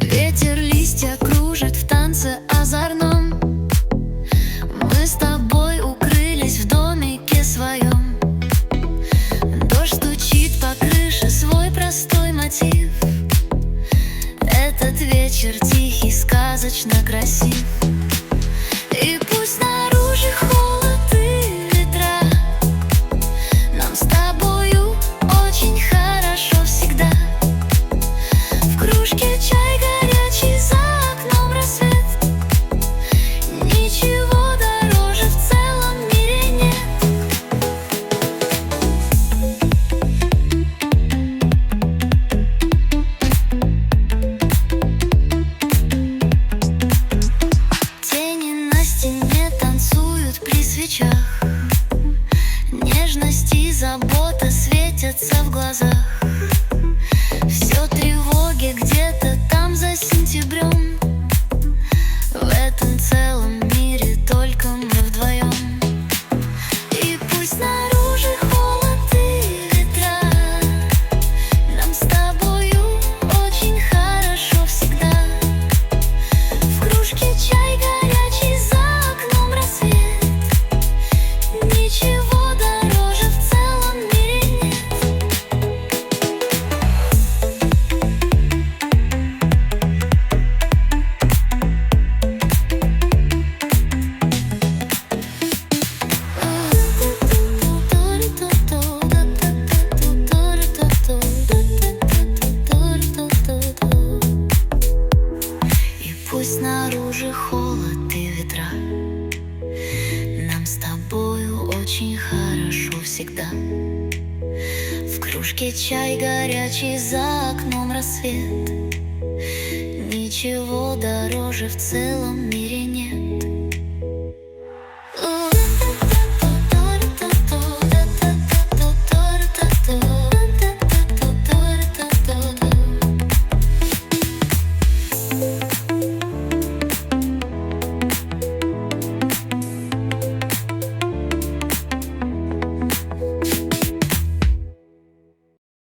Ветер листья кружит в танце озорном. Мы с тобой укрылись в домике своем. Дождь стучит по крыше свой простой мотив. Этот вечер тихий, сказочно красив. И пусть снаружи холод и ветра, нам с тобою очень хорошо всегда. В кружке чай горячий, за окном рассвет. Ничего дороже в целом мире нет. Тени на стене танцуют при свечах. Нежность и забота светятся в глазах. Все тревоги где-то там за сентябрем. В этом целом мире только мы вдвоем. И пусть снаружи холод и ветра, нам с тобою очень хорошо всегда. В кружке чай горячий, за окном рассвет. Ничего дороже в целом мире нет. И пусть снаружи холод и ветра, нам с тобою очень хорошо всегда. В кружке чай горячий, за окном рассвет. Ничего дороже в целом мире